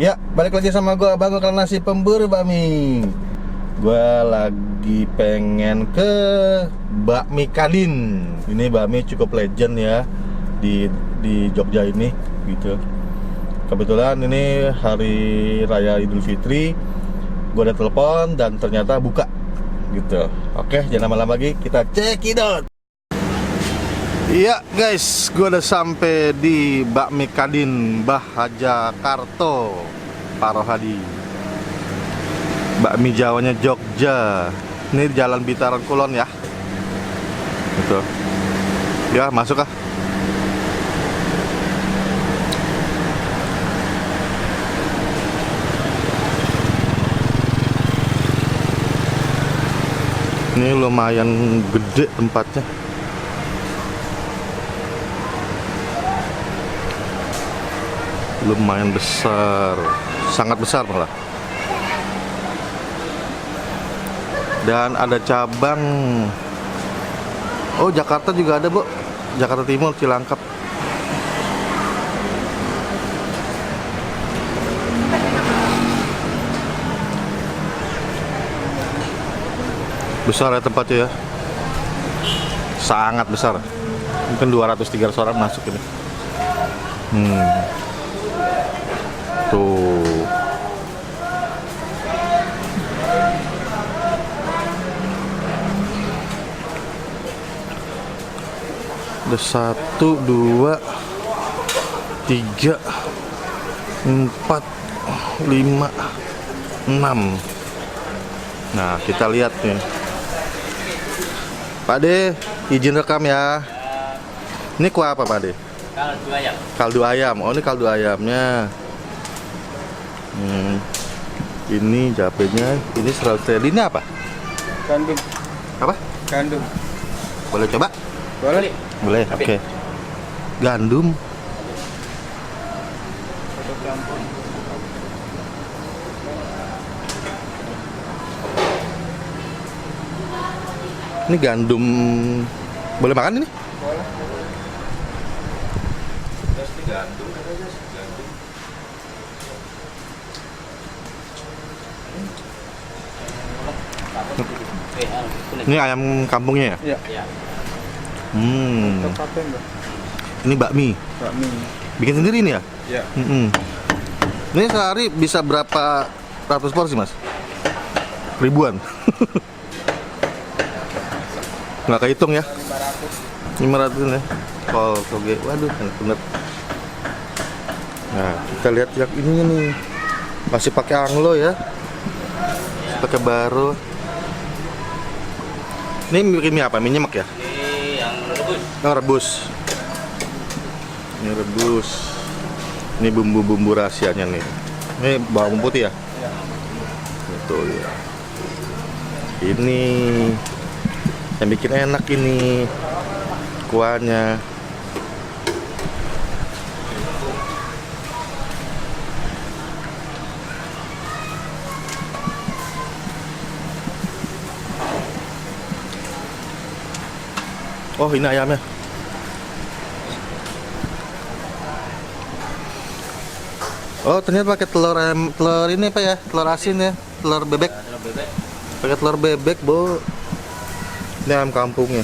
Ya, balik lagi sama gue, Abang Kalau Nasi Pemburu Bakmi. Gue lagi pengen ke Bakmi Kadin. Ini bakmi cukup legend ya di Jogja ini, gitu. Kebetulan ini hari Raya Idul Fitri. Gue udah telepon dan ternyata buka, gitu. Oke, jangan lama-lama lagi, kita cekidot. Iya guys, gue udah sampai di Bakmi Kadin Mbah Haja Karto Parohadi. Bakmi Jawanya Jogja. Ini Jalan Bitaran Kulon ya. Gitu. Ya, masuk ah. Ini lumayan gede tempatnya. Lumayan besar, sangat besar malah. Dan ada cabang. Oh, Jakarta juga ada, Bu. Jakarta Timur, Cilangkap. Besar ya tempatnya ya. Sangat besar. Mungkin 200-300 orang masuk ini. Tuh. Ada 1, 2, 3, 4, 5, 6. Nah, kita lihat nih. Pak De, izin rekam ya. Ini kuah apa, Pak De? Kaldu ayam. Kaldu ayam. Oh, ini kaldu ayamnya. Ini cabenya. Ini serautet. Ini apa? Gandum. Apa? Gandum. Boleh coba? Boleh. Boleh. Oke. Gandum. Ini gandum. Boleh makan ini? Boleh. Gandum. Ini ayam kampungnya ya? Iya. Ini bakmi. Bakmi. Bikin sendiri ini ya? Iya. Ini sehari bisa berapa ratus porsi, Mas? Ribuan. Nggak kehitung ya? 500 ya. Kol toge. Waduh, enak bener. Nah, kita lihat yang ini nih. Masih pakai anglo ya. Masih pakai baro. Ini bikin mie apa? Mie nyemek ya? Ini yang rebus. Oh, rebus. Ini rebus. Ini bumbu-bumbu rahasianya nih. Ini bawang putih ya? Iya. Betul ya. Ini yang bikin enak ini kuahnya. Oh, ini ayamnya. Oh, ternyata pakai telur ini apa ya? Telur asin ya, telur bebek. Telur bebek. Pakai telur bebek, Bu. Ini ayam kampungnya.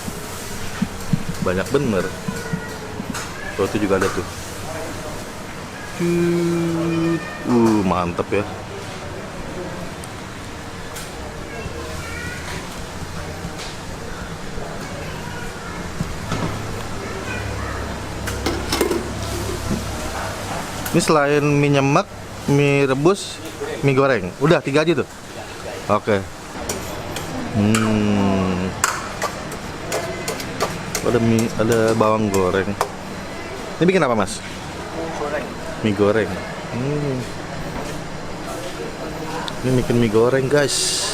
Banyak bener. Oh, itu juga ada tuh. Mantep ya. Ini selain mie nyemek, mie rebus, mie goreng. Udah 3 aja tuh. Oke. Ada bawang goreng. Ini bikin apa, Mas? Goreng. Mie goreng. Ini bikin mie goreng, guys.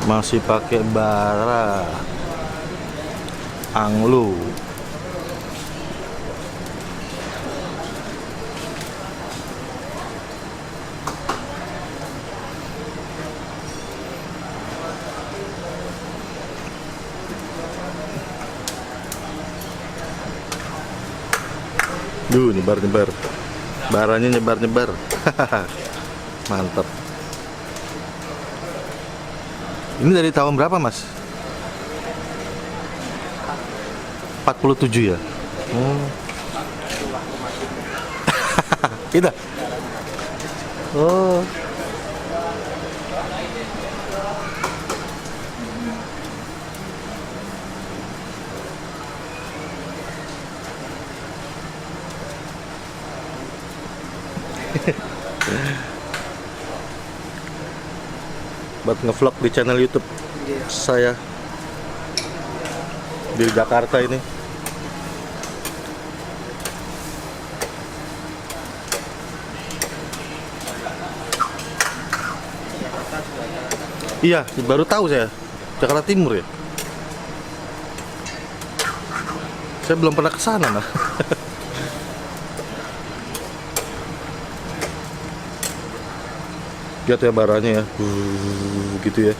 Masih pakai bara anglo. Duh, nyebar-nyebar. Baranya nyebar-nyebar. Mantap. Ini dari tahun berapa, Mas? 47 ya? Kita. Oh. Buat ngevlog di channel YouTube saya di Jakarta ini. Iya, baru tahu saya. Jakarta Timur ya. Saya belum pernah ke sana, nah. Lihat ya baranya ya, gitu ya.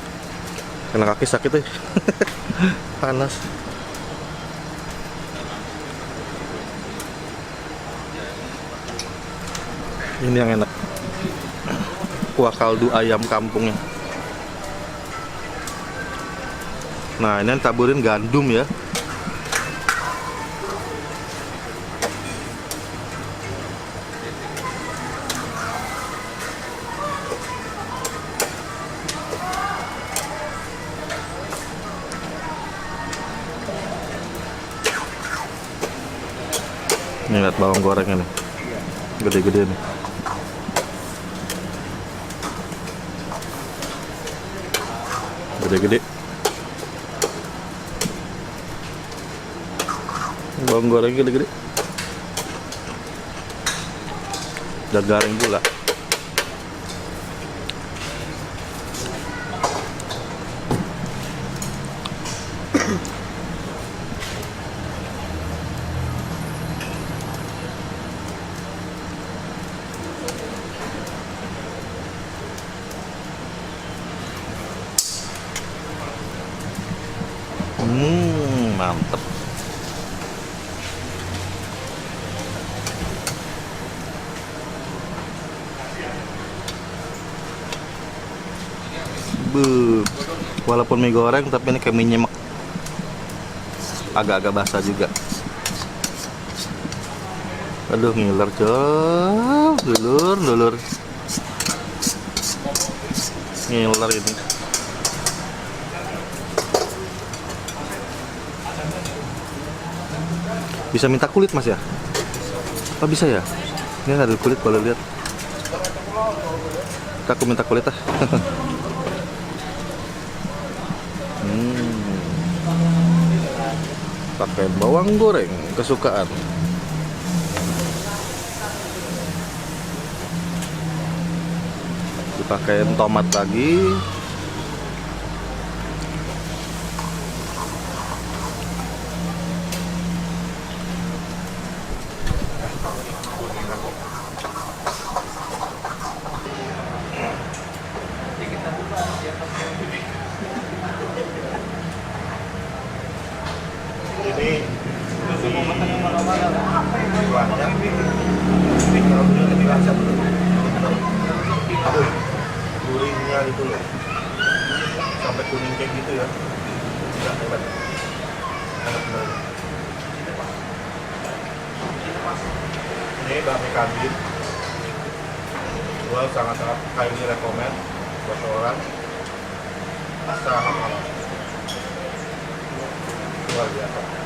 Karena kaki sakit ya. Panas. Ini yang enak. Kuah kaldu ayam kampungnya. Nah, ini yang taburin gandum ya. Nih lihat bawang gorengnya nih, gede-gede nih. Gede-gede. Bawang gorengnya gede-gede. Dan garing pula. Mantep. Walaupun mie goreng tapi ini kayak mie nyemek. Agak-agak basah juga. Aduh, ngiler coy. Dulur. Ngiler ini. Bisa minta kulit, Mas ya? Apa bisa ya? Ini ada kulit, boleh lihat. Aku minta kulit ah. Pakai bawang goreng kesukaan. Dipakein tomat lagi. Ini gurihnya itu loh, sampai kuning kayak gitu ya. Hebat. Enak bener. Ini bakmi kambing. Gua sangat-sangat highly recommend buat orang. Sangat luar biasa.